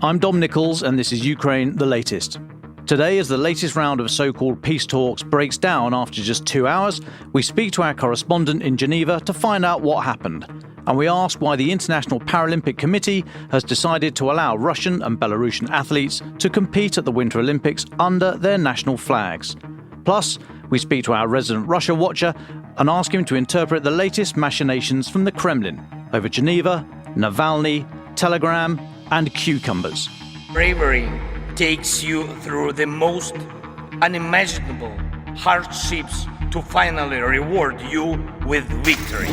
I'm Dom Nicholls, and this is Ukraine, the latest. Today, as the latest round of so-called peace talks breaks down after just 2 hours, we speak to our correspondent in Geneva to find out what happened. And we ask why the International Paralympic Committee has decided to allow Russian and Belarusian athletes to compete at the Winter Olympics under their national flags. Plus, we speak to our resident Russia watcher and ask him to interpret the latest machinations from the Kremlin over Geneva, Navalny, Telegram and cucumbers. Bravery takes you through the most unimaginable hardships to finally reward you with victory.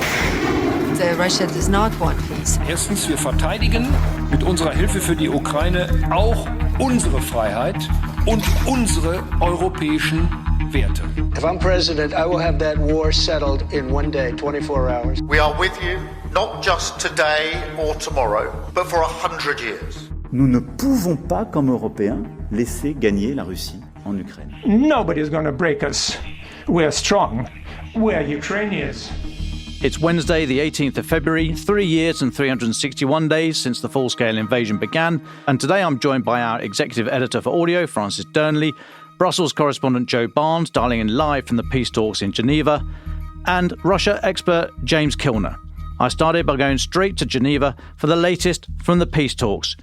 Russia does not want peace. Erstens, wir verteidigen mit unserer Hilfe für die Ukraine auch unsere Freiheit und unsere europäischen Werte. If I'm president, I will have that war settled in one day, 24 hours. We are with you, not just today or tomorrow, but for 100 years. Nous ne pouvons pas, comme Européens, laisser gagner la Russie en Ukraine. Nobody's going to break us. We're strong. We're Ukrainians. It's Wednesday, the 18th of February, 3 years and 361 days since the full-scale invasion began. And today I'm joined by our executive editor for audio, Francis Dearnley, Brussels correspondent Joe Barnes, dialing in live from the peace talks in Geneva, and Russia expert James Kilner. I started by going straight to Geneva for the latest from the peace talks.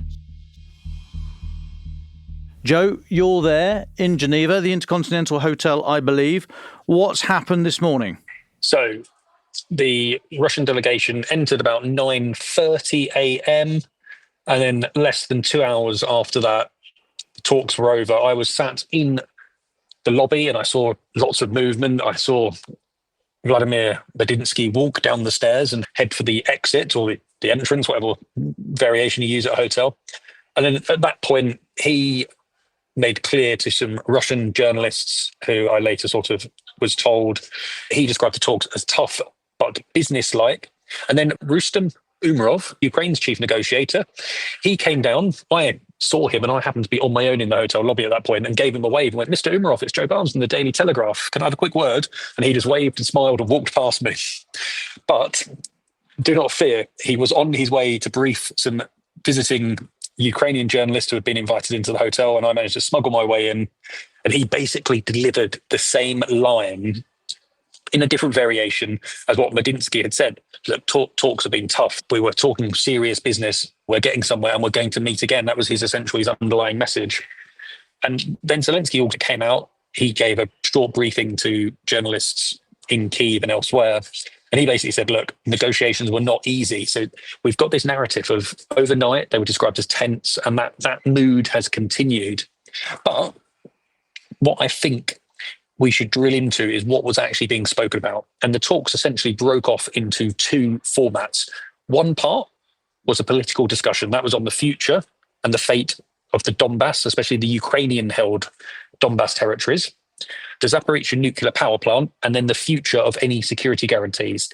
Joe, you're there in Geneva, the Intercontinental Hotel, I believe. What's happened this morning? So the Russian delegation entered about 9:30 a.m. and then less than 2 hours after that, the talks were over. I was sat in the lobby and I saw lots of movement. I saw Vladimir Medinsky walk down the stairs and head for the exit or the entrance, whatever variation you use at a hotel. And then at that point, he made clear to some Russian journalists who I later sort of was told, he described the talks as tough but businesslike. And then Rustem Umerov, Ukraine's chief negotiator, he came down. I saw him and I happened to be on my own in the hotel lobby at that point and gave him a wave and went, "Mr. Umerov, it's Joe Barnes from the Daily Telegraph. Can I have a quick word?" And he just waved and smiled and walked past me. But do not fear, he was on his way to brief some visiting Ukrainian journalists who had been invited into the hotel, and I managed to smuggle my way in. And he basically delivered the same line in a different variation as what Medinsky had said. Look, talks have been tough. We were talking serious business. We're getting somewhere and we're going to meet again. That was his underlying message. And then Zelensky also came out. He gave a short briefing to journalists in Kyiv and elsewhere. And he basically said, look, negotiations were not easy. So we've got this narrative of overnight, they were described as tense, and that mood has continued. But what I think we should drill into is what was actually being spoken about. And the talks essentially broke off into two formats. One part was a political discussion. That was on the future and the fate of the Donbass, especially the Ukrainian-held Donbass territories, the Zaporizhzhia nuclear power plant, and then the future of any security guarantees.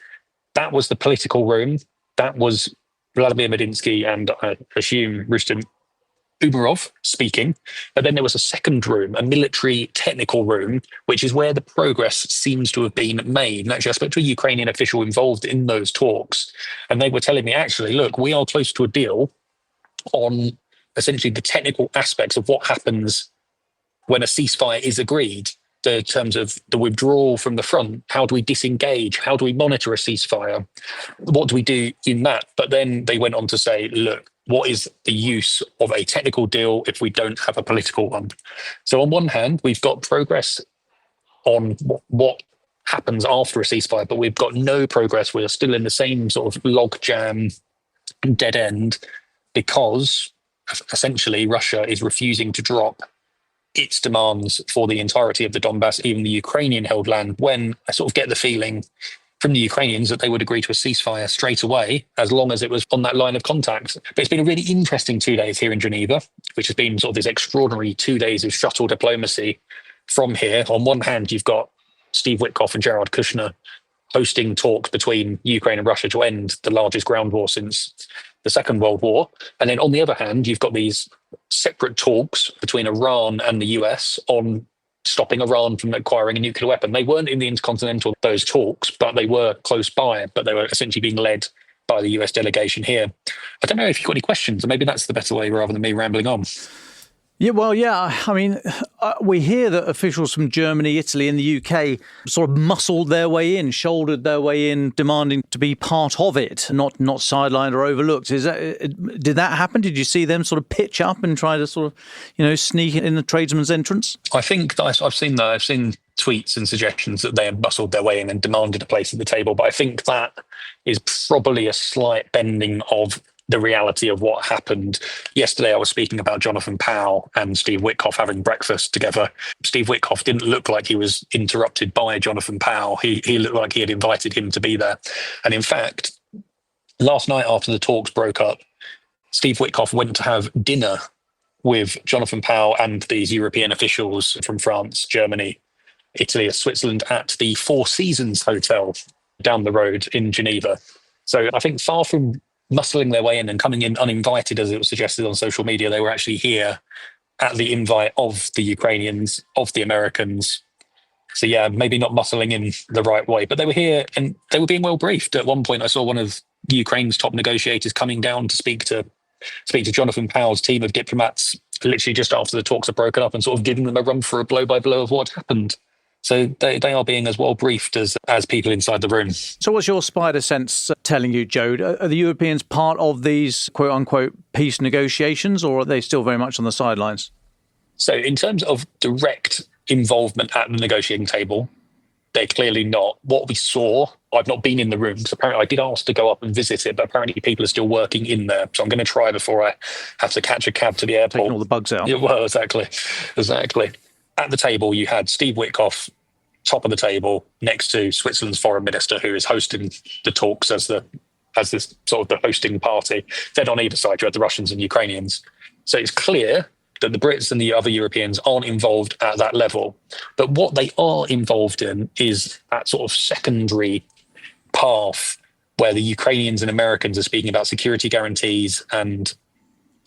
That was the political room. That was Vladimir Medinsky and I assume Rustem Umerov speaking. But then there was a second room, a military technical room, which is where the progress seems to have been made. And actually, I spoke to a Ukrainian official involved in those talks, and they were telling me, actually, look, we are close to a deal on essentially the technical aspects of what happens when a ceasefire is agreed, in terms of the withdrawal from the front. How do we disengage? How do we monitor a ceasefire? What do we do in that? But then they went on to say, look, what is the use of a technical deal if we don't have a political one? So on one hand, we've got progress on what happens after a ceasefire, but we've got no progress. We're still in the same sort of logjam, dead end, because essentially Russia is refusing to drop its demands for the entirety of the Donbass, even the Ukrainian-held land, when I sort of get the feeling from the Ukrainians that they would agree to a ceasefire straight away, as long as it was on that line of contact. But it's been a really interesting 2 days here in Geneva, which has been sort of this extraordinary 2 days of shuttle diplomacy from here. On one hand, you've got Steve Witkoff and Jared Kushner hosting talks between Ukraine and Russia to end the largest ground war since the Second World War. And then on the other hand, you've got these separate talks between Iran and the US on stopping Iran from acquiring a nuclear weapon. They weren't in the Intercontinental, those talks, but they were close by, but they were essentially being led by the US delegation here. I don't know if you've got any questions, or maybe that's the better way rather than me rambling on. Yeah, well, yeah. I mean, we hear that officials from Germany, Italy and the UK sort of muscled their way in, shouldered their way in, demanding to be part of it, not sidelined or overlooked. Did that happen? Did you see them sort of pitch up and try to sort of, sneak in the tradesman's entrance? I think that I've seen that. I've seen tweets and suggestions that they had muscled their way in and demanded a place at the table. But I think that is probably a slight bending of the reality of what happened. Yesterday, I was speaking about Jonathan Powell and Steve Witkoff having breakfast together. Steve Witkoff didn't look like he was interrupted by Jonathan Powell. He looked like he had invited him to be there. And in fact, last night after the talks broke up, Steve Witkoff went to have dinner with Jonathan Powell and these European officials from France, Germany, Italy and Switzerland at the Four Seasons Hotel down the road in Geneva. So I think far from muscling their way in and coming in uninvited, as it was suggested on social media, they were actually here at the invite of the Ukrainians, of the Americans. So yeah, maybe not muscling in the right way, but they were here and they were being well briefed. At one point, I saw one of Ukraine's top negotiators coming down to speak to Jonathan Powell's team of diplomats, literally just after the talks had broken up, and sort of giving them a run for a blow by blow of what happened. So they are being as well briefed as people inside the room. So what's your spider sense telling you, Joe? Are the Europeans part of these quote-unquote peace negotiations, or are they still very much on the sidelines? So in terms of direct involvement at the negotiating table, they're clearly not. What we saw, I've not been in the room, because apparently I did ask to go up and visit it, but apparently people are still working in there. So I'm going to try before I have to catch a cab to the airport. Taking all the bugs out. Yeah, well, exactly. At the table, you had Steve Witkoff, top of the table, next to Switzerland's foreign minister, who is hosting the talks as this sort of the hosting party. Then on either side, you had the Russians and Ukrainians. So it's clear that the Brits and the other Europeans aren't involved at that level. But what they are involved in is that sort of secondary path where the Ukrainians and Americans are speaking about security guarantees and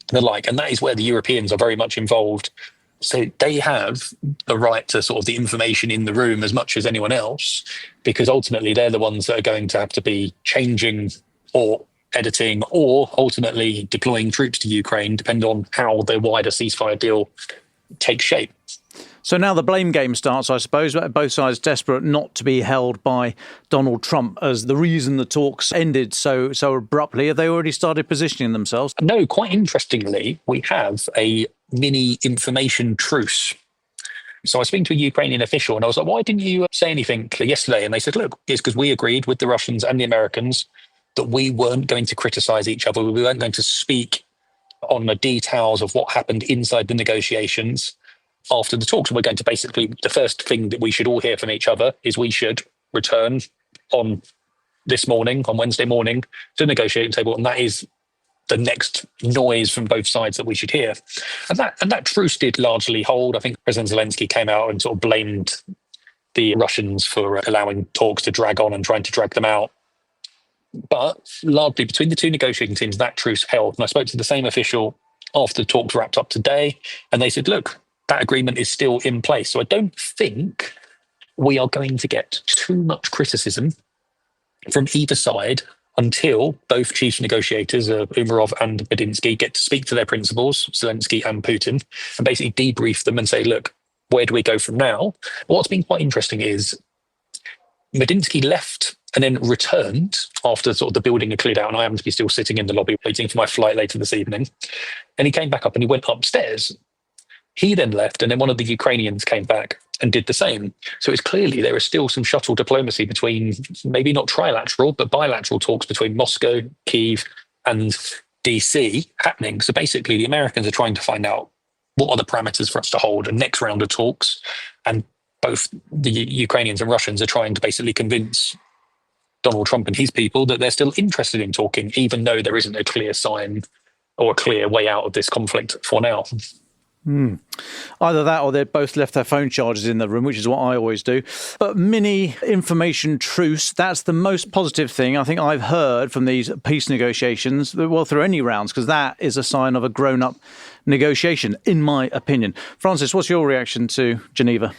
the like. And that is where the Europeans are very much involved. So they have the right to sort of the information in the room as much as anyone else, because ultimately they're the ones that are going to have to be changing or editing or ultimately deploying troops to Ukraine, depending on how the wider ceasefire deal takes shape. So now the blame game starts, I suppose. Both sides desperate not to be held by Donald Trump as the reason the talks ended so abruptly. Have they already started positioning themselves? No, quite interestingly, we have a mini information truce. So I was speaking to a Ukrainian official and I was like, why didn't you say anything yesterday? And they said, look, it's because we agreed with the Russians and the Americans that we weren't going to criticize each other. We weren't going to speak on the details of what happened inside the negotiations after the talks. We're going to basically, the first thing that we should all hear from each other is we should return on Wednesday morning, to the negotiating table. And that is the next noise from both sides that we should hear. And that truce did largely hold. I think President Zelensky came out and sort of blamed the Russians for allowing talks to drag on and trying to drag them out. But largely between the two negotiating teams, that truce held. And I spoke to the same official after the talks wrapped up today, and they said, look, that agreement is still in place. So I don't think we are going to get too much criticism from either side until both chief negotiators, Umarov and Medinsky, get to speak to their principals, Zelensky and Putin, and basically debrief them and say, look, where do we go from now? What's been quite interesting is Medinsky left and then returned after sort of the building had cleared out, and I happened to be still sitting in the lobby waiting for my flight later this evening. And he came back up and he went upstairs. He then left, and then one of the Ukrainians came back and did the same. So it's clearly there is still some shuttle diplomacy between, maybe not trilateral, but bilateral talks between Moscow, Kyiv, and DC happening. So basically the Americans are trying to find out what are the parameters for us to hold a next round of talks. And both the Ukrainians and Russians are trying to basically convince Donald Trump and his people that they're still interested in talking, even though there isn't a clear sign or a clear way out of this conflict for now. Either that or they've both left their phone chargers in the room, which is what I always do. But mini information truce, that's the most positive thing I think I've heard from these peace negotiations, well, through any rounds, because that is a sign of a grown-up negotiation, in my opinion. Francis, what's your reaction to Geneva?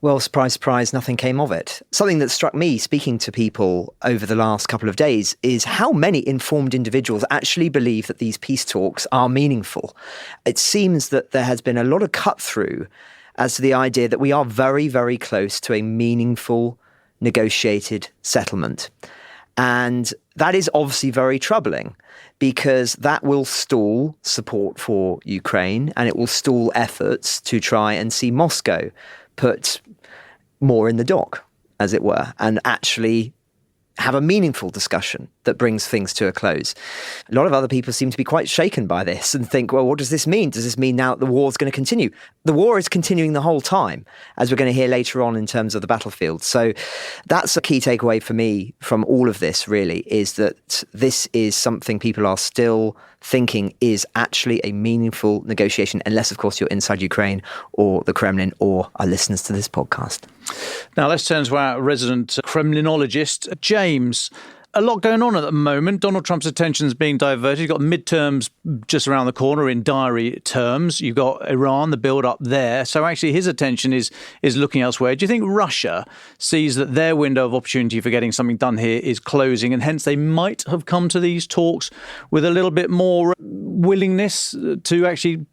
Well, surprise, surprise, nothing came of it. Something that struck me speaking to people over the last couple of days is how many informed individuals actually believe that these peace talks are meaningful. It seems that there has been a lot of cut through as to the idea that we are very, very close to a meaningful negotiated settlement. And that is obviously very troubling because that will stall support for Ukraine and it will stall efforts to try and see Moscow put more in the dock, as it were, and actually have a meaningful discussion that brings things to a close. A lot of other people seem to be quite shaken by this and think, well, what does this mean? Does this mean now that the war is going to continue? The war is continuing the whole time, as we're going to hear later on in terms of the battlefield. So that's a key takeaway for me from all of this, really, is that this is something people are still thinking is actually a meaningful negotiation, unless, of course, you're inside Ukraine or the Kremlin or are listeners to this podcast. Now, let's turn to our resident Kremlinologist, James. A lot going on at the moment. Donald Trump's attention is being diverted. You've got midterms just around the corner in diary terms. You've got Iran, the build-up there. So actually his attention is looking elsewhere. Do you think Russia sees that their window of opportunity for getting something done here is closing, and hence they might have come to these talks with a little bit more willingness to actually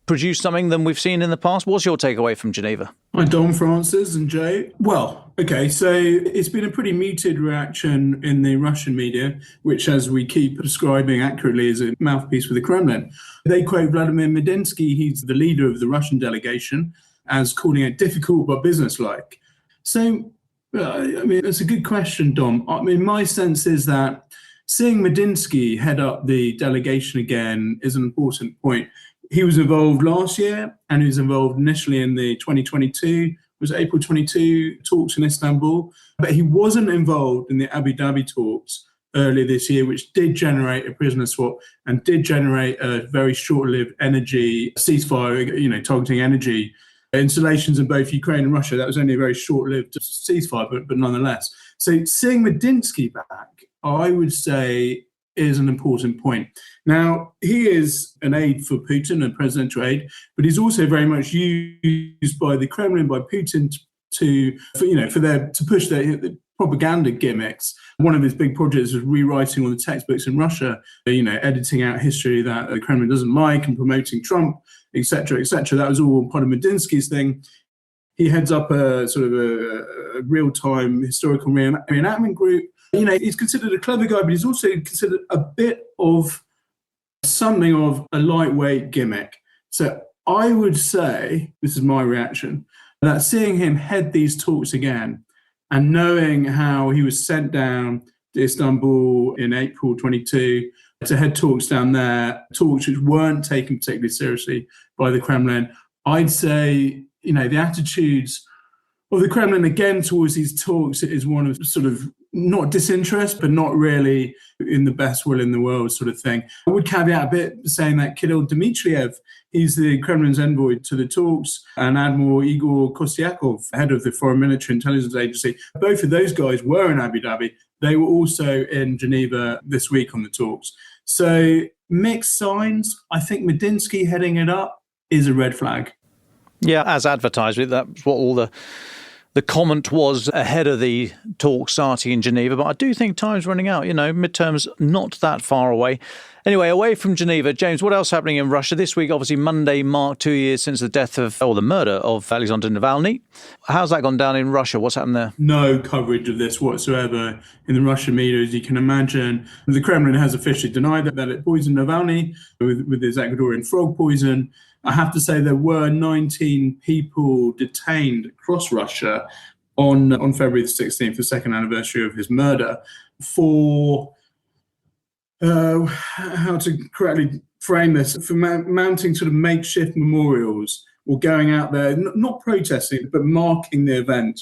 produce something than we've seen in the past? What's your takeaway from Geneva? Hi, Dom, Francis and Jay. Well, okay, so it's been a pretty muted reaction in the Russian media, which, as we keep describing accurately, is a mouthpiece for the Kremlin. They quote Vladimir Medinsky, he's the leader of the Russian delegation, as calling it difficult but businesslike. So, I mean, it's a good question, Dom. I mean, my sense is that seeing Medinsky head up the delegation again is an important point. He was involved last year, and he was involved initially in the 2022, was April 22 talks in Istanbul, but he wasn't involved in the Abu Dhabi talks earlier this year, which did generate a prisoner swap and did generate a very short-lived energy ceasefire, targeting energy installations in both Ukraine and Russia. That was only a very short-lived ceasefire, but nonetheless. So seeing Medinsky back, I would say, is an important point. Now, he is an aide for Putin, a presidential aide, but he's also very much used by the Kremlin, by Putin, to push their propaganda gimmicks. One of his big projects was rewriting all the textbooks in Russia, editing out history that the Kremlin doesn't like and promoting Trump, etc., etc. That was all part of Medinsky's thing. He heads up a sort of a real-time historical reenactment group. He's considered a clever guy, but he's also considered a bit of something of a lightweight gimmick. So I would say, this is my reaction, that seeing him head these talks again and knowing how he was sent down to Istanbul in April 22 to head talks down there, talks which weren't taken particularly seriously by the Kremlin, I'd say, the attitudes of the Kremlin again towards these talks is one of sort of not disinterest, but not really in the best will in the world sort of thing. I would caveat a bit saying that Kirill Dmitriev, he's the Kremlin's envoy to the talks, and Admiral Igor Kostyakov, head of the Foreign Military Intelligence Agency. Both of those guys were in Abu Dhabi. They were also in Geneva this week on the talks. So mixed signs. I think Medinsky heading it up is a red flag. Yeah, as advertised, that's what all the comment was ahead of the talk starting in Geneva. But I do think time's running out. Midterms not that far away. Anyway, away from Geneva, James, what else happening in Russia? This week, obviously, Monday marked 2 years since the murder of Alexander Navalny. How's that gone down in Russia? What's happened there? No coverage of this whatsoever in the Russian media, as you can imagine. The Kremlin has officially denied that it poisoned Navalny with his Ecuadorian frog poison. I have to say there were 19 people detained across Russia on February the 16th, the second anniversary of his murder, for how to correctly frame this, for mounting sort of makeshift memorials or going out there, not protesting, but marking the event.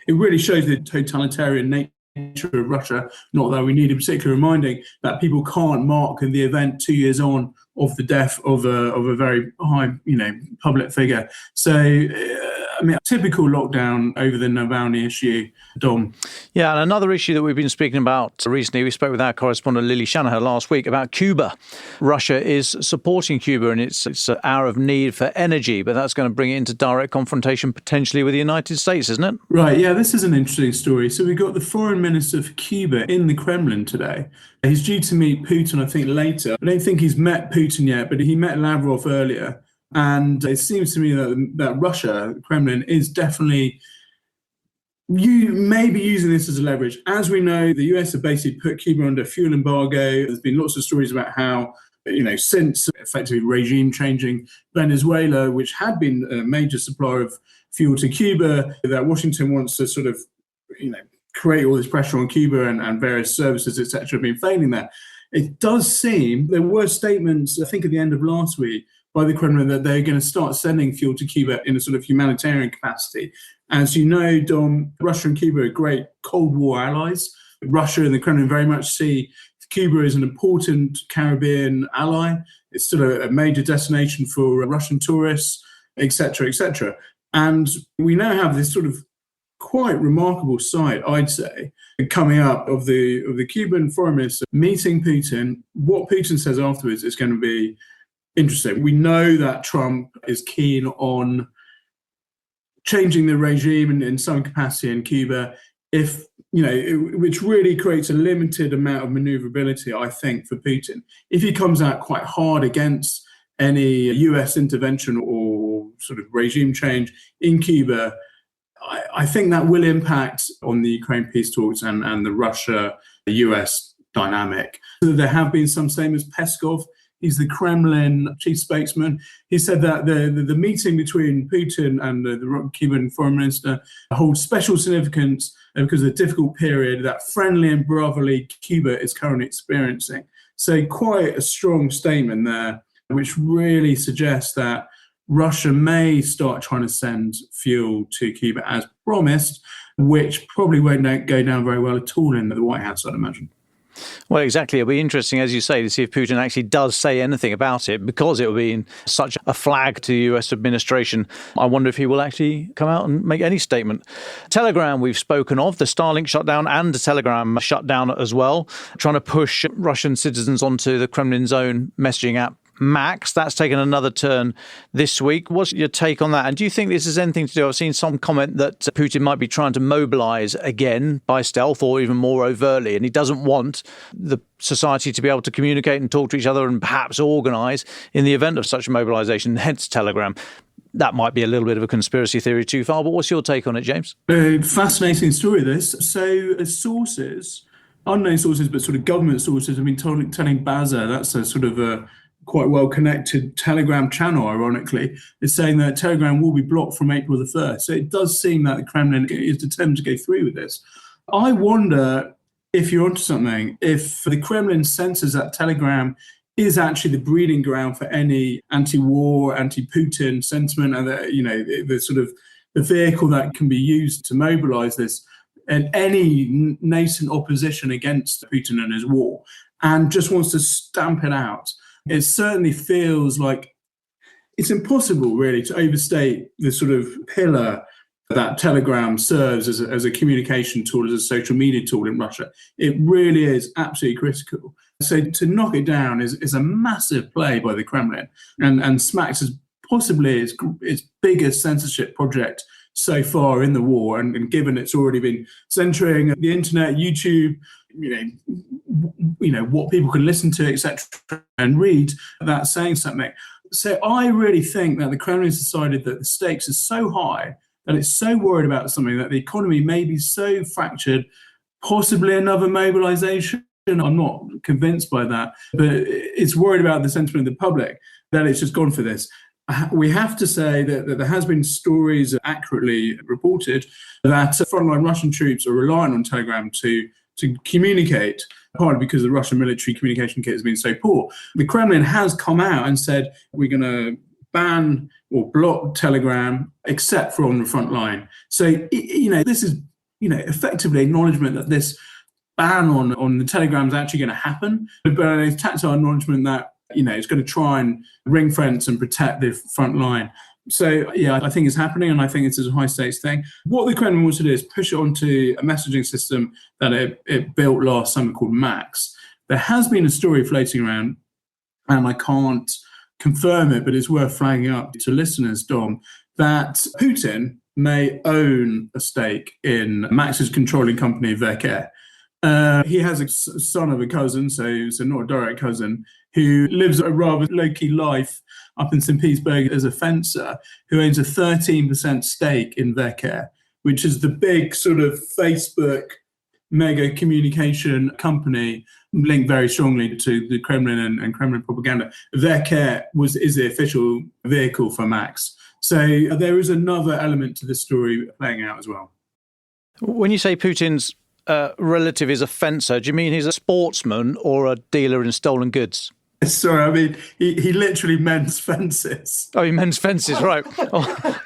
It really shows the totalitarian nature of Russia, not that we need a particular reminding that people can't mark the event 2 years on of the death of a very high, public figure. So, I mean, typical lockdown over the Navalny issue, Dom. Yeah, and another issue that we've been speaking about recently, we spoke with our correspondent Lily Shanahan last week about Cuba. Russia is supporting Cuba in its hour of need for energy, but that's going to bring it into direct confrontation potentially with the United States, isn't it? Right, yeah, this is an interesting story. So we've got the foreign minister for Cuba in the Kremlin today. He's due to meet Putin, I think, later. I don't think he's met Putin yet, but he met Lavrov earlier. And it seems to me that Russia, the Kremlin, is definitely may be using this as a leverage. As we know, the US have basically put Cuba under fuel embargo. There's been lots of stories about how, since effectively regime changing Venezuela, which had been a major supplier of fuel to Cuba, that Washington wants to sort of, create all this pressure on Cuba and various services, etc., have been failing there. It does seem there were statements, I think, at the end of last week by the Kremlin that they're going to start sending fuel to Cuba in a sort of humanitarian capacity. As you know, Dom, Russia and Cuba are great Cold War allies. Russia and the Kremlin very much see Cuba as an important Caribbean ally. It's still a major destination for Russian tourists, etc., etc. And we now have this sort of quite remarkable sight, I'd say, coming up of the Cuban foreign minister meeting Putin. What Putin says afterwards is going to be interesting. We know that Trump is keen on changing the regime in some capacity in Cuba, which really creates a limited amount of maneuverability, I think, for Putin. If he comes out quite hard against any US intervention or sort of regime change in Cuba, I think that will impact on the Ukraine peace talks and the Russia-US dynamic. So there have been some statements. Peskov, he's the Kremlin chief spokesman. He said that the meeting between Putin and the Cuban foreign minister holds special significance because of the difficult period that friendly and brotherly Cuba is currently experiencing. So quite a strong statement there, which really suggests that Russia may start trying to send fuel to Cuba as promised, which probably won't go down very well at all in the White House, I'd imagine. Well, exactly. It'll be interesting, as you say, to see if Putin actually does say anything about it, because it will be in such a flag to the US administration. I wonder if he will actually come out and make any statement. Telegram, we've spoken of, the Starlink shutdown and the Telegram shutdown as well, trying to push Russian citizens onto the Kremlin's own messaging app, Max. That's taken another turn this week. What's your take on that? And do you think this has anything to do? I've seen some comment that Putin might be trying to mobilise again by stealth or even more overtly, and he doesn't want the society to be able to communicate and talk to each other and perhaps organise in the event of such a mobilisation, hence Telegram. That might be a little bit of a conspiracy theory too far, but what's your take on it, James? Fascinating story, this. So sources, unknown sources, but sort of government sources, have been telling Baza, that's a sort of a quite well-connected Telegram channel, ironically, is saying that Telegram will be blocked from April the 1st. So it does seem that the Kremlin is determined to go through with this. I wonder if you're onto something, if the Kremlin senses that Telegram is actually the breeding ground for any anti-war, anti-Putin sentiment, and the sort of the vehicle that can be used to mobilize this and any nascent opposition against Putin and his war, and just wants to stamp it out. It certainly feels like it's impossible, really, to overstate the sort of pillar that Telegram serves as a communication tool, as a social media tool in Russia. It really is absolutely critical. So to knock it down is a massive play by the Kremlin, and smacks as possibly its biggest censorship project so far in the war. And given it's already been censoring the internet, YouTube, what people can listen to, etc., and read, that's saying something. So I really think that the Kremlin has decided that the stakes are so high, that it's so worried about something, that the economy may be so fractured, possibly another mobilization. I'm not convinced by that, but it's worried about the sentiment of the public, that it's just gone for this. We have to say that there has been stories accurately reported that frontline Russian troops are relying on Telegram to communicate, partly because the Russian military communication kit has been so poor. The Kremlin has come out and said, we're going to ban or block Telegram except for on the front line. So, this is, effectively acknowledgement that this ban on the Telegram is actually going to happen, but a tactile acknowledgement that, it's going to try and ring fence and protect the front line. So, yeah, I think it's happening, and I think it's a high-stakes thing. What the Kremlin wants to do is push it onto a messaging system that it built last summer called Max. There has been a story floating around, and I can't confirm it, but it's worth flagging up to listeners, Dom, that Putin may own a stake in Max's controlling company, Verker. He has a son of a cousin, so not a direct cousin, who lives a rather low-key life up in St. Petersburg as a fencer, who owns a 13% stake in Verker, which is the big sort of Facebook mega communication company linked very strongly to the Kremlin and Kremlin propaganda. Verker is the official vehicle for Max. So there is another element to this story playing out as well. When you say Putin's relative is a fencer, do you mean he's a sportsman or a dealer in stolen goods? Sorry, I mean, he literally mends fences. Oh, he mends fences, right.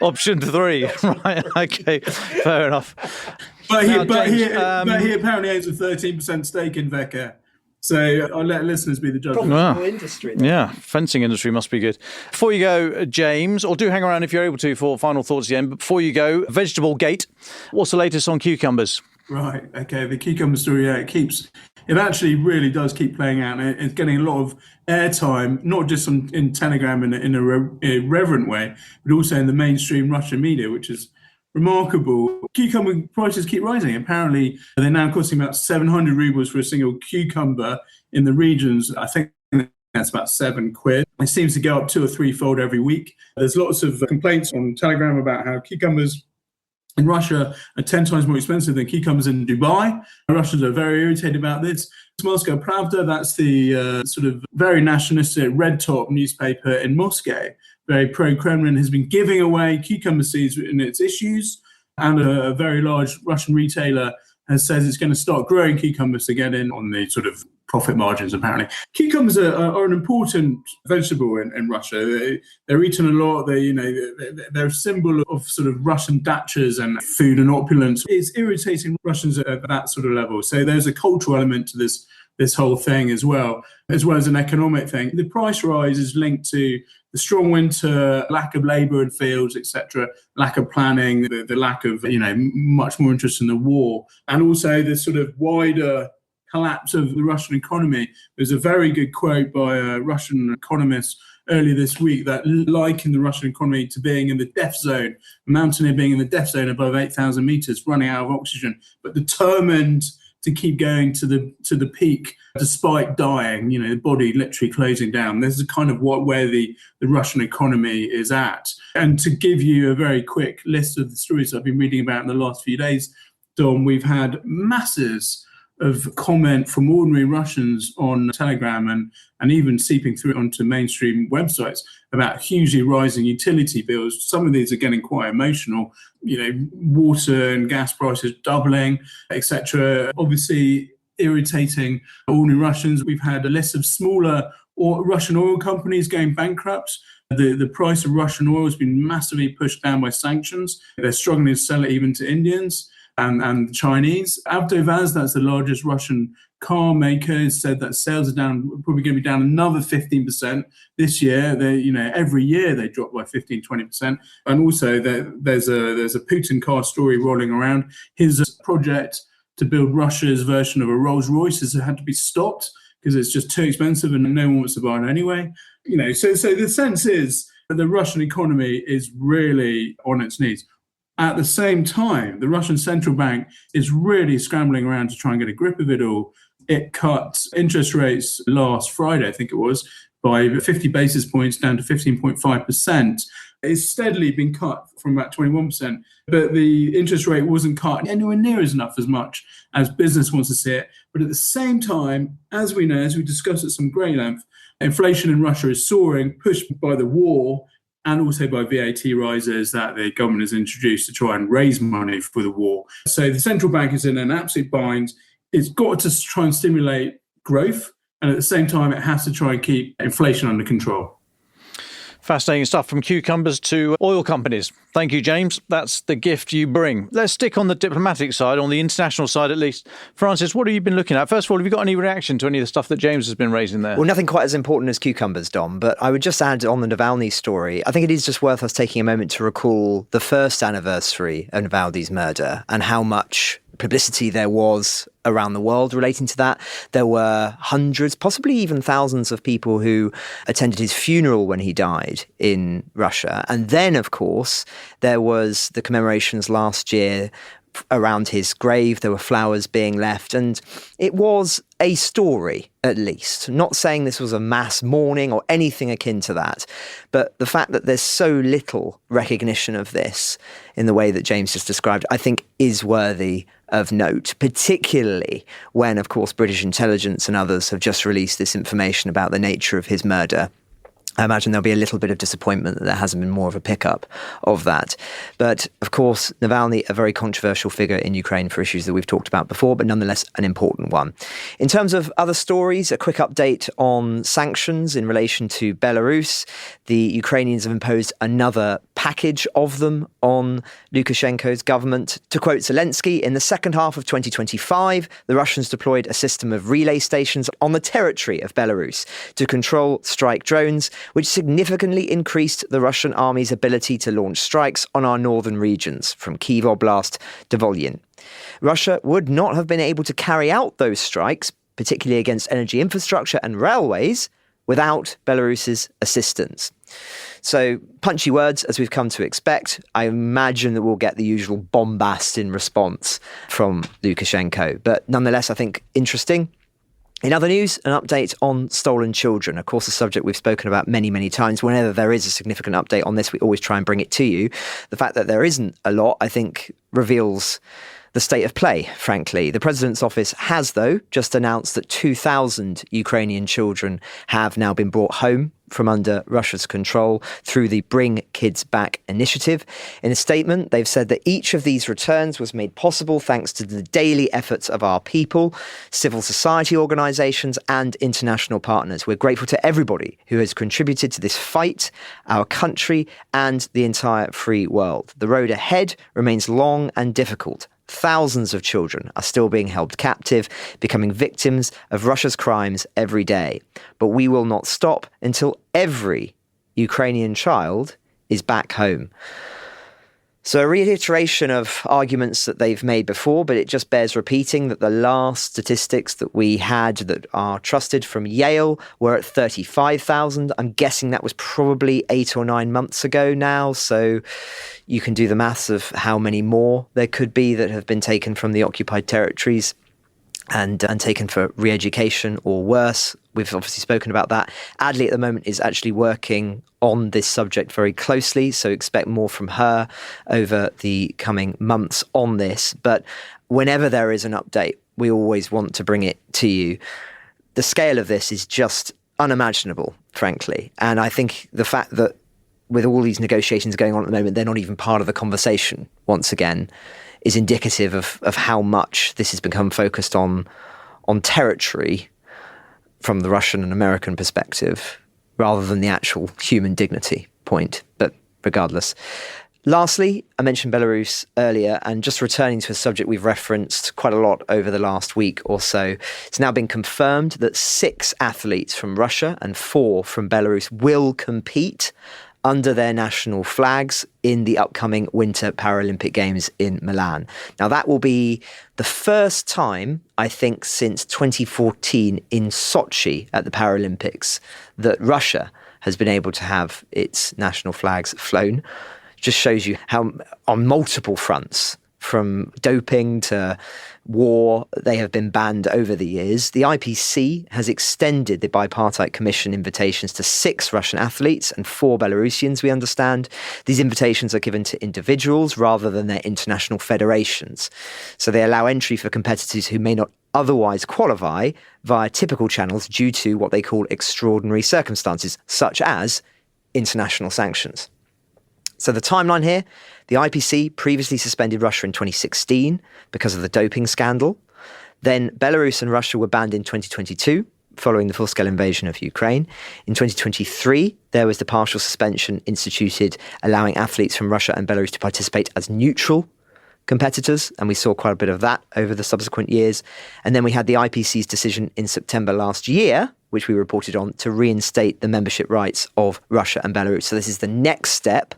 Option 3. Right, okay, fair enough. But he apparently owns a 13% stake in Verker. So I'll let listeners be the judge. Profitable industry. Yeah, fencing industry must be good. Before you go, James, or do hang around if you're able to for final thoughts at the end, but before you go, Vegetable Gate, what's the latest on cucumbers? Right, okay, the cucumber story, it actually really does keep playing out, and it's getting a lot of airtime, not just in Telegram in a irreverent way, but also in the mainstream Russian media, which is remarkable. Cucumber prices keep rising. Apparently, they're now costing about 700 rubles for a single cucumber in the regions. I think that's about £7. It seems to go up 2 or 3-fold every week. There's lots of complaints on Telegram about how cucumbers in Russia are 10 times more expensive than cucumbers in Dubai. Russians are very irritated about this. Moscow Pravda, that's the sort of very nationalistic red top newspaper in Moscow, very pro-Kremlin, has been giving away cucumber seeds in its issues. And a very large Russian retailer has said it's going to start growing cucumbers to get in on the sort of profit margins, apparently. Cucumbers are an important vegetable in Russia. They're eaten a lot. They're a symbol of sort of Russian dachas and food and opulence. It's irritating Russians at that sort of level. So there's a cultural element to this whole thing as well as an economic thing. The price rise is linked to the strong winter, lack of labour in fields, etc., lack of planning, the lack of much more interest in the war, and also the sort of wider collapse of the Russian economy. There's a very good quote by a Russian economist earlier this week that likened the Russian economy to being in the death zone, a mountaineer being in the death zone above 8,000 meters, running out of oxygen, but determined to keep going to the peak despite dying, the body literally closing down. This is kind of where the Russian economy is at. And to give you a very quick list of the stories I've been reading about in the last few days, Dom, we've had masses of comment from ordinary Russians on Telegram and even seeping through onto mainstream websites about hugely rising utility bills. Some of these are getting quite emotional, water and gas prices doubling, etc. Obviously irritating ordinary Russians. We've had a list of smaller Russian oil companies going bankrupt. The price of Russian oil has been massively pushed down by sanctions. They're struggling to sell it even to Indians and Chinese. Avtovaz, that's the largest Russian car maker, has said that sales are down, probably going to be down another 15% this year. Every year they drop by 15, 20%. And also there's a Putin car story rolling around. His project to build Russia's version of a Rolls Royce has had to be stopped because it's just too expensive and no one wants to buy it anyway. So the sense is that the Russian economy is really on its knees. At the same time, the Russian central bank is really scrambling around to try and get a grip of it all. It cut interest rates last Friday, I think it was, by 50 basis points down to 15.5%. It's steadily been cut from about 21%, but the interest rate wasn't cut anywhere near as much as business wants to see it. But at the same time, as we know, as we discussed at some great length, inflation in Russia is soaring, pushed by the war, and also by VAT rises that the government has introduced to try and raise money for the war. So the central bank is in an absolute bind. It's got to try and stimulate growth, and at the same time, it has to try and keep inflation under control. Fascinating stuff, from cucumbers to oil companies. Thank you, James. That's the gift you bring. Let's stick on the diplomatic side, on the international side at least. Francis, what have you been looking at? First of all, have you got any reaction to any of the stuff that James has been raising there? Well, nothing quite as important as cucumbers, Dom, but I would just add on the Navalny story, I think it is just worth us taking a moment to recall the first anniversary of Navalny's murder and how much publicity there was around the world relating to that. There were hundreds, possibly even thousands of people who attended his funeral when he died in Russia. And then, of course, there was the commemorations last year around his grave. There were flowers being left, and it was a story, at least. Not saying this was a mass mourning or anything akin to that, but the fact that there's so little recognition of this in the way that James just described, I think is worthy of note, particularly when, of course, British intelligence and others have just released this information about the nature of his murder. I imagine there'll be a little bit of disappointment that there hasn't been more of a pickup of that. But, of course, Navalny, a very controversial figure in Ukraine for issues that we've talked about before, but nonetheless an important one. In terms of other stories, a quick update on sanctions in relation to Belarus. The Ukrainians have imposed another package of them on Lukashenko's government. To quote Zelensky, in the second half of 2025, the Russians deployed a system of relay stations on the territory of Belarus to control strike drones, which significantly increased the Russian army's ability to launch strikes on our northern regions, from Kyiv Oblast to Volyn. Russia would not have been able to carry out those strikes, particularly against energy infrastructure and railways, without Belarus's assistance. So, punchy words, as we've come to expect. I imagine that we'll get the usual bombast in response from Lukashenko. But nonetheless, I think interesting. In other news, an update on stolen children. Of course, a subject we've spoken about many, many times. Whenever there is a significant update on this, we always try and bring it to you. The fact that there isn't a lot, I think, reveals the state of play, frankly. The president's office has, though, just announced that 2,000 Ukrainian children have now been brought home from under Russia's control through the Bring Kids Back initiative. In a statement, they've said that each of these returns was made possible thanks to the daily efforts of our people, civil society organisations and international partners. We're grateful to everybody who has contributed to this fight, our country and the entire free world. The road ahead remains long and difficult. Thousands of children are still being held captive, becoming victims of Russia's crimes every day. But we will not stop until every Ukrainian child is back home. So a reiteration of arguments that they've made before, but it just bears repeating that the last statistics that we had that are trusted from Yale were at 35,000. I'm guessing that was probably 8 or 9 months ago now. So you can do the maths of how many more there could be that have been taken from the occupied territories and taken for re-education or worse. We've obviously spoken about that. Adley at the moment is actually working on this subject very closely, so expect more from her over the coming months on this. But whenever there is an update, we always want to bring it to you. The scale of this is just unimaginable, frankly. And I think the fact that with all these negotiations going on at the moment, they're not even part of the conversation, once again, is indicative of how much this has become focused on territory from the Russian and American perspective, rather than the actual human dignity point. But regardless. Lastly, I mentioned Belarus earlier, and just returning to a subject we've referenced quite a lot over the last week or so, it's now been confirmed that 6 athletes from Russia and 4 from Belarus will compete under their national flags in the upcoming Winter Paralympic Games in Milan. Now, that will be the first time, I think, since 2014 in Sochi at the Paralympics that Russia has been able to have its national flags flown. Just shows you how, on multiple fronts, from doping to war, they have been banned over the years. The IPC has extended the Bipartite Commission invitations to 6 Russian athletes and 4 Belarusians, we understand. These invitations are given to individuals rather than their international federations. So they allow entry for competitors who may not otherwise qualify via typical channels due to what they call extraordinary circumstances, such as international sanctions. So the timeline here, the IPC previously suspended Russia in 2016 because of the doping scandal. Then Belarus and Russia were banned in 2022 following the full-scale invasion of Ukraine. In 2023, there was the partial suspension instituted, allowing athletes from Russia and Belarus to participate as neutral competitors, and we saw quite a bit of that over the subsequent years. And then we had the IPC's decision in September last year, which we reported on, to reinstate the membership rights of Russia and Belarus. So this is the next step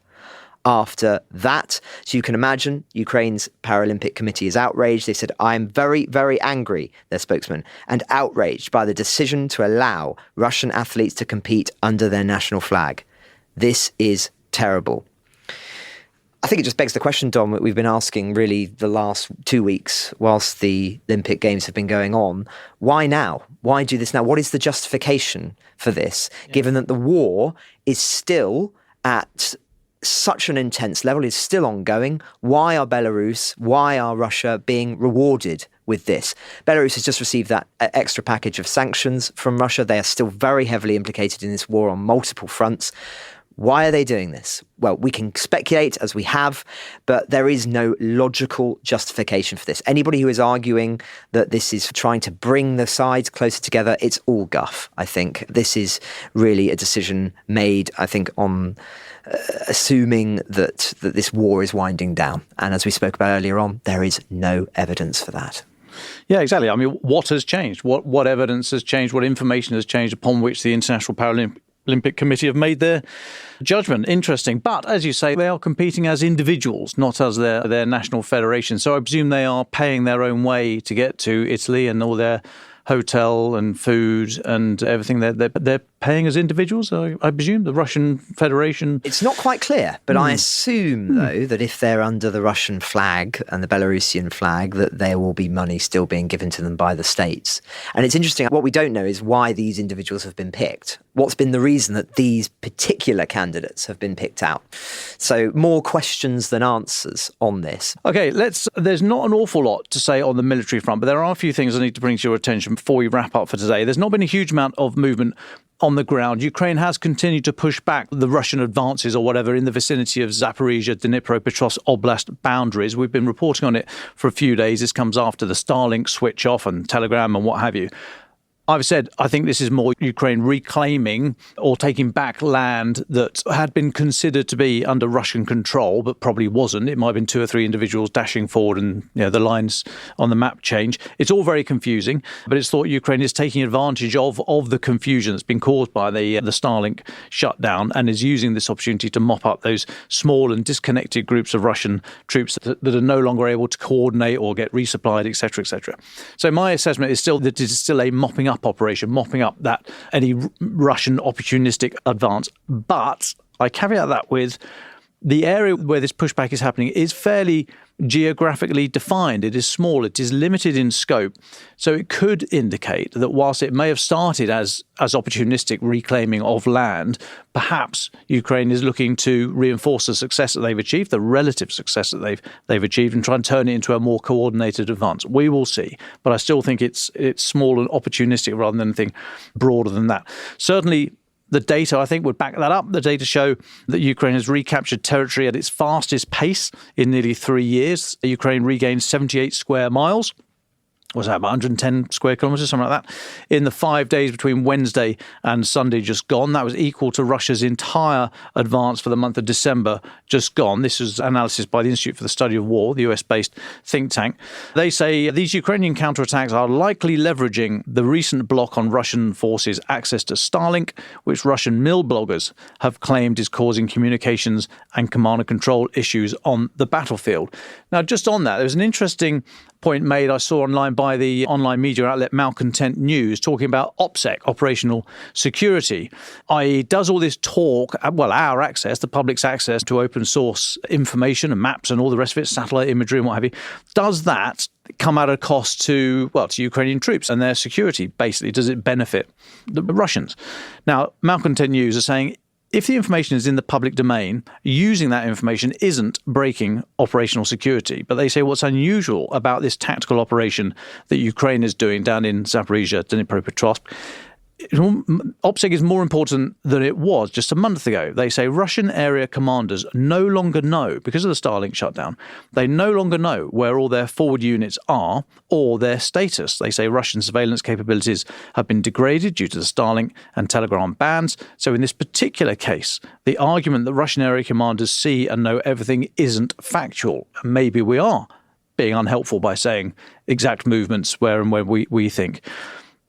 after that. So you can imagine Ukraine's Paralympic Committee is outraged. They said, "I'm very, very angry," their spokesman, "and outraged by the decision to allow Russian athletes to compete under their national flag. This is terrible." I think it just begs the question, Dom, that we've been asking really the last 2 weeks whilst the Olympic Games have been going on. Why now? Why do this now? What is the justification for this, given that the war is still at such an intense level, is still ongoing? Why are Belarus, why are Russia being rewarded with this? Belarus has just received that extra package of sanctions from Russia. They are still very heavily implicated in this war on multiple fronts. Why are they doing this? Well, we can speculate, as we have, but there is no logical justification for this. Anybody who is arguing that this is trying to bring the sides closer together, it's all guff, I think. This is really a decision made, I think, on assuming that this war is winding down. And as we spoke about earlier on, there is no evidence for that. Yeah, exactly. I mean, what has changed? What evidence has changed? What information has changed upon which the International Paralympic Committee have made their judgment? Interesting. But as you say, they are competing as individuals, not as their national federation. So I presume they are paying their own way to get to Italy, and all their hotel and food and everything they're paying as individuals, I presume, the Russian Federation. It's not quite clear, but I assume, though, that if they're under the Russian flag and the Belarusian flag, that there will be money still being given to them by the states. And it's interesting, what we don't know is why these individuals have been picked. What's been the reason that these particular candidates have been picked out? So more questions than answers on this. Okay, there's not an awful lot to say on the military front, but there are a few things I need to bring to your attention before we wrap up for today. There's not been a huge amount of movement on the ground. Ukraine has continued to push back the Russian advances or whatever in the vicinity of Zaporizhia, Dnipropetrovsk Oblast boundaries. We've been reporting on it for a few days. This comes after the Starlink switch off and Telegram and what have you. I've said I think this is more Ukraine reclaiming or taking back land that had been considered to be under Russian control, but probably wasn't. It might have been 2 or 3 individuals dashing forward and the lines on the map change. It's all very confusing, but it's thought Ukraine is taking advantage of the confusion that's been caused by the Starlink shutdown and is using this opportunity to mop up those small and disconnected groups of Russian troops that are no longer able to coordinate or get resupplied, etc., etc. So my assessment is still that it is still a mopping up operation, mopping up that any Russian opportunistic advance. But I caveat that with the area where this pushback is happening is fairly geographically defined. It is small, it is limited in scope. So it could indicate that whilst it may have started as opportunistic reclaiming of land, perhaps Ukraine is looking to reinforce the success that they've achieved, the relative success that they've achieved, and try and turn it into a more coordinated advance. We will see. But I still think it's small and opportunistic rather than anything broader than that. Certainly, the data, I think, would back that up. The data show that Ukraine has recaptured territory at its fastest pace in nearly 3 years. Ukraine regained 78 square miles. Was that about 110 square kilometres, something like that, in the 5 days between Wednesday and Sunday just gone. That was equal to Russia's entire advance for the month of December just gone. This is analysis by the Institute for the Study of War, the US-based think tank. They say these Ukrainian counterattacks are likely leveraging the recent block on Russian forces' access to Starlink, which Russian mill bloggers have claimed is causing communications and command and control issues on the battlefield. Now, just on that, there was an interesting point made I saw online by the online media outlet Malcontent News, talking about OPSEC, operational security, i.e. does all this talk, well, our access, the public's access to open source information and maps and all the rest of it, satellite imagery and what have you, does that come at a cost to Ukrainian troops and their security? Basically, does it benefit the Russians? Now, Malcontent News are saying if the information is in the public domain, using that information isn't breaking operational security. But they say what's unusual about this tactical operation that Ukraine is doing down in Zaporizhia, Dnipropetrovsk, OPSEC is more important than it was just a month ago. They say Russian area commanders no longer know, because of the Starlink shutdown, they no longer know where all their forward units are or their status. They say Russian surveillance capabilities have been degraded due to the Starlink and Telegram bans. So in this particular case, the argument that Russian area commanders see and know everything isn't factual. Maybe we are being unhelpful by saying exact movements where and when we think.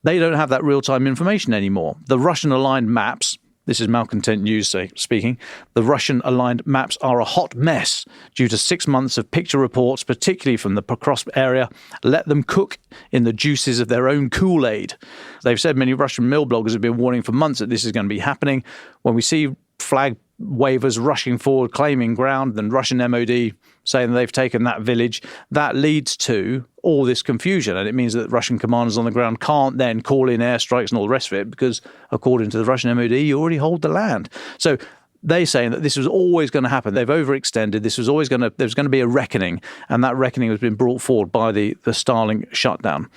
They don't have that real-time information anymore. The Russian-aligned maps, this is Malcontent News speaking, the Russian-aligned maps are a hot mess due to 6 months of picture reports, particularly from the Pokrovsk area. Let them cook in the juices of their own Kool-Aid. They've said many Russian mill bloggers have been warning for months that this is going to be happening. When we see flag wavers rushing forward, claiming ground, then Russian MOD saying they've taken that village, that leads to all this confusion. And it means that Russian commanders on the ground can't then call in airstrikes and all the rest of it because, according to the Russian MOD, you already hold the land. So they're saying that this was always going to happen. They've overextended. There was going to be a reckoning, and that reckoning has been brought forward by the Starlink shutdown.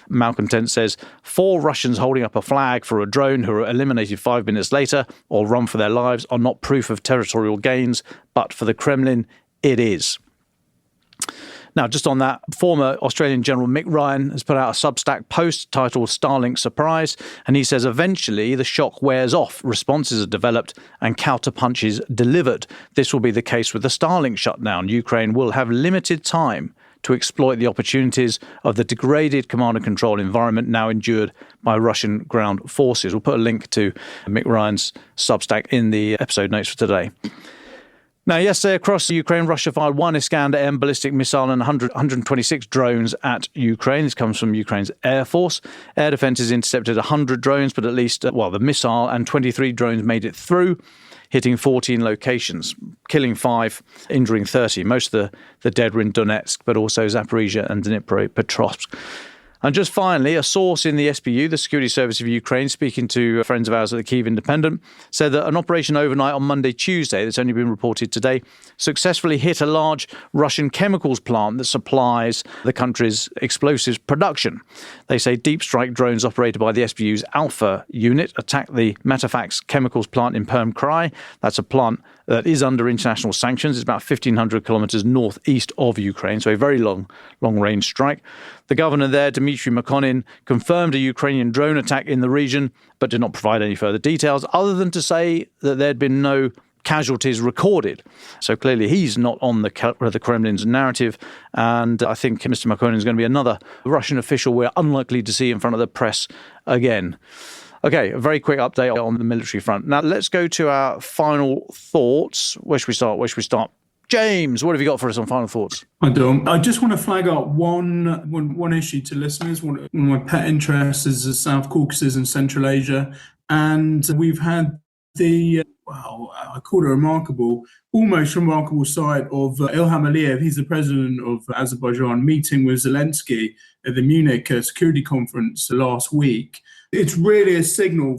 Malcontent says 4 Russians holding up a flag for a drone who are eliminated 5 minutes later or run for their lives are not proof of territorial gains, but for the Kremlin, it is. Now, just on that, former Australian General Mick Ryan has put out a Substack post titled Starlink Surprise, and he says eventually the shock wears off, responses are developed and counterpunches delivered. This will be the case with the Starlink shutdown. Ukraine will have limited time to exploit the opportunities of the degraded command and control environment now endured by Russian ground forces. We'll put a link to Mick Ryan's Substack in the episode notes for today. Now, yesterday across Ukraine, Russia fired 1 Iskander-M ballistic missile and 126 drones at Ukraine. This comes from Ukraine's Air Force. Air defences intercepted 100 drones, but at least, the missile and 23 drones made it through, hitting 14 locations, killing 5, injuring 30. Most of the dead were in Donetsk, but also Zaporizhia and Dnipropetrovsk. And just finally, a source in the SBU, the Security Service of Ukraine, speaking to friends of ours at the Kyiv Independent, said that an operation overnight on Monday, Tuesday, that's only been reported today, successfully hit a large Russian chemicals plant that supplies the country's explosives production. They say deep strike drones operated by the SBU's Alpha unit attacked the Metafax chemicals plant in Perm Krai. That's a plant that is under international sanctions. It's about 1,500 kilometres northeast of Ukraine, so a very long-range strike. The governor there, Dmitry Makonin, confirmed a Ukrainian drone attack in the region, but did not provide any further details, other than to say that there had been no casualties recorded. So clearly he's not on the Kremlin's narrative, and I think Mr. Makonin is going to be another Russian official we're unlikely to see in front of the press again. Okay, a very quick update on the military front. Now, let's go to our final thoughts. Where should we start? James, what have you got for us on final thoughts? I just want to flag up one issue to listeners. One of my pet interests is the South Caucasus and Central Asia. And we've had I call it almost remarkable sight of Ilham Aliyev. He's the president of Azerbaijan, meeting with Zelensky at the Munich Security Conference last week. It's really a signal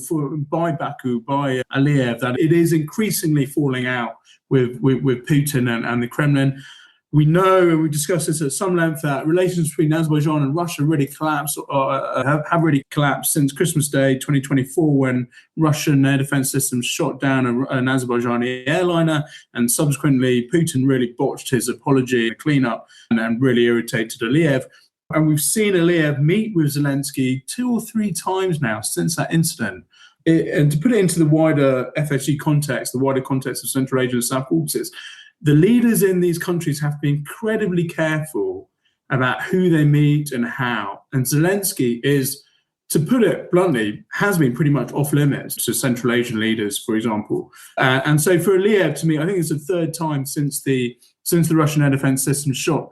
by Baku, by Aliyev, that it is increasingly falling out with Putin and the Kremlin. We know, and we discussed this at some length, that relations between Azerbaijan and Russia really collapsed, have really collapsed since Christmas Day 2024, when Russian air defense systems shot down an Azerbaijani airliner, and subsequently Putin really botched his apology and cleanup and really irritated Aliyev. And we've seen Aliyev meet with Zelensky 2 or 3 times now since that incident. And to put it into the wider FSG context, the wider context of Central Asia and South Caucasus, the leaders in these countries have to be incredibly careful about who they meet and how. And Zelensky is, to put it bluntly, has been pretty much off limits to Central Asian leaders, for example. And so for Aliyev, to me, I think it's the 3rd time since the Russian air defense system shot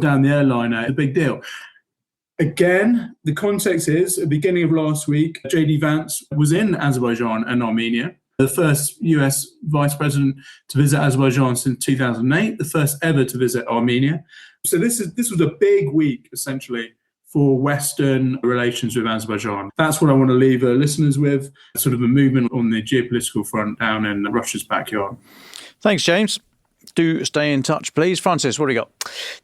down the airliner, a big deal. Again, the context is, at the beginning of last week, J.D. Vance was in Azerbaijan and Armenia, the first US vice president to visit Azerbaijan since 2008, the first ever to visit Armenia. So this was a big week, essentially, for Western relations with Azerbaijan. That's what I want to leave listeners with, sort of a movement on the geopolitical front down in Russia's backyard. Thanks, James. Do stay in touch, please. Francis, what do you got?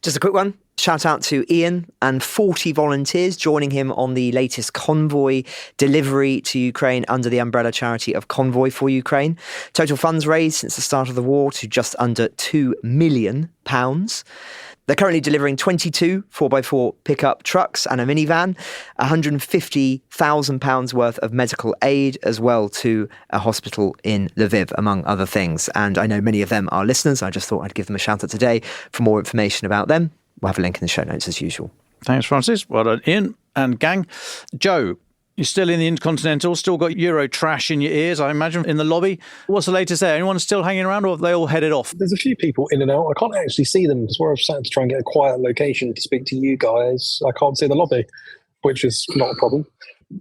Just a quick one. Shout out to Ian and 40 volunteers joining him on the latest convoy delivery to Ukraine under the umbrella charity of Convoy for Ukraine. Total funds raised since the start of the war to just under £2 million. They're currently delivering 22 4x4 pickup trucks and a minivan, £150,000 worth of medical aid as well to a hospital in Lviv, among other things. And I know many of them are listeners. I just thought I'd give them a shout out today. For more information about them, we'll have a link in the show notes as usual. Thanks, Francis. Well done, Ian and gang. Joe, you're still in the Intercontinental, still got Euro trash in your ears, I imagine, in the lobby. What's the latest there? Anyone still hanging around, or have they all headed off? There's a few people in and out. I can't actually see them because where I've sat to try and get a quiet location to speak to you guys, I can't see the lobby, which is not a problem.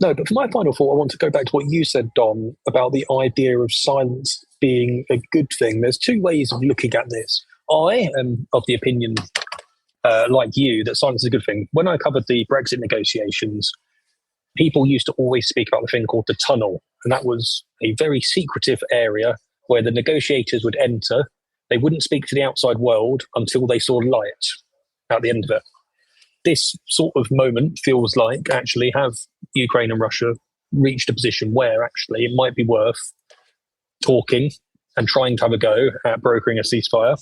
No, but for my final thought, I want to go back to what you said, Dom, about the idea of silence being a good thing. There's two ways of looking at this. I am of the opinion, like you, that silence is a good thing. When I covered the Brexit negotiations, people used to always speak about the thing called the tunnel, and that was a very secretive area where the negotiators would enter. They wouldn't speak to the outside world until they saw light at the end of it. This sort of moment feels like, actually, have Ukraine and Russia reached a position where actually it might be worth talking and trying to have a go at brokering a ceasefire,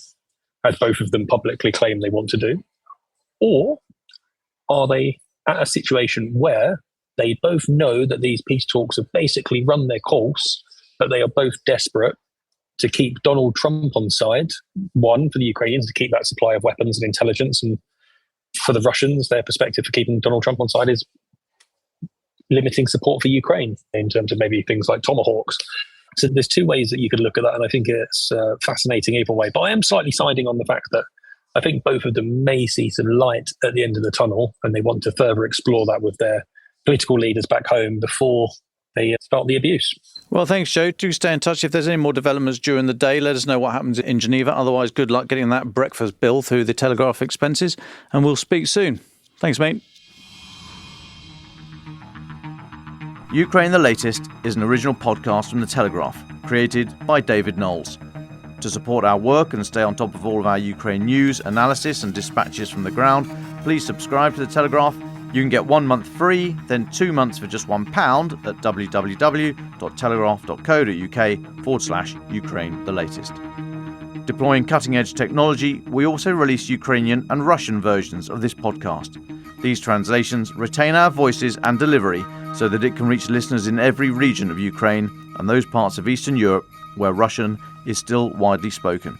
as both of them publicly claim they want to do? Or are they at a situation where they both know that these peace talks have basically run their course, but they are both desperate to keep Donald Trump on side? One, for the Ukrainians, to keep that supply of weapons and intelligence, and for the Russians, their perspective for keeping Donald Trump on side is limiting support for Ukraine in terms of maybe things like Tomahawks. So there's two ways that you could look at that, and I think it's fascinating either way. But I am slightly siding on the fact that I think both of them may see some light at the end of the tunnel, and they want to further explore that with their political leaders back home before they start the abuse. Well, thanks, Joe. Do stay in touch. If there's any more developments during the day, let us know what happens in Geneva. Otherwise, good luck getting that breakfast bill through the Telegraph expenses, and we'll speak soon. Thanks, mate. Ukraine the Latest is an original podcast from The Telegraph, created by David Nicholls. To support our work and stay on top of all of our Ukraine news, analysis and dispatches from the ground, please subscribe to The Telegraph. You can get 1 month free, then 2 months for just £1 at www.telegraph.co.uk/Ukraine the Latest. Deploying cutting-edge technology, we also release Ukrainian and Russian versions of this podcast. These translations retain our voices and delivery so that it can reach listeners in every region of Ukraine and those parts of Eastern Europe where Russian is still widely spoken.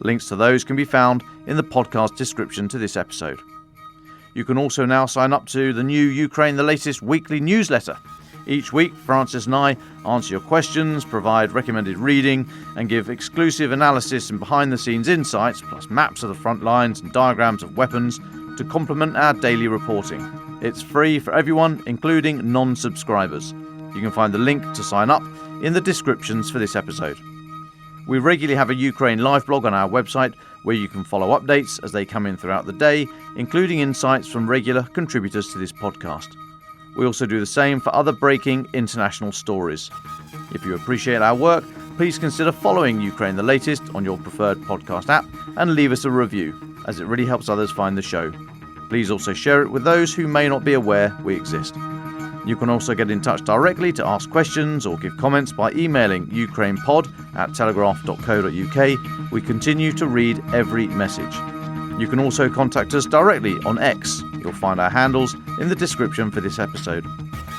Links to those can be found in the podcast description to this episode. You can also now sign up to the new Ukraine the Latest weekly newsletter. Each week, Francis and I answer your questions, provide recommended reading, and give exclusive analysis and behind-the-scenes insights, plus maps of the front lines and diagrams of weapons to complement our daily reporting. It's free for everyone, including non-subscribers. You can find the link to sign up in the descriptions for this episode. We regularly have a Ukraine live blog on our website where you can follow updates as they come in throughout the day, including insights from regular contributors to this podcast. We also do the same for other breaking international stories. If you appreciate our work, please consider following Ukraine the Latest on your preferred podcast app and leave us a review, as it really helps others find the show. Please also share it with those who may not be aware we exist. You can also get in touch directly to ask questions or give comments by emailing ukrainepod@telegraph.co.uk. We continue to read every message. You can also contact us directly on X. You'll find our handles in the description for this episode.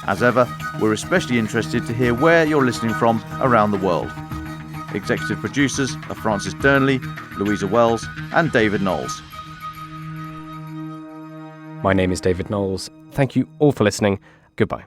As ever, we're especially interested to hear where you're listening from around the world. Executive producers are Francis Dearnley, Louisa Wells and David Nicholls. My name is David Nicholls. Thank you all for listening. Goodbye.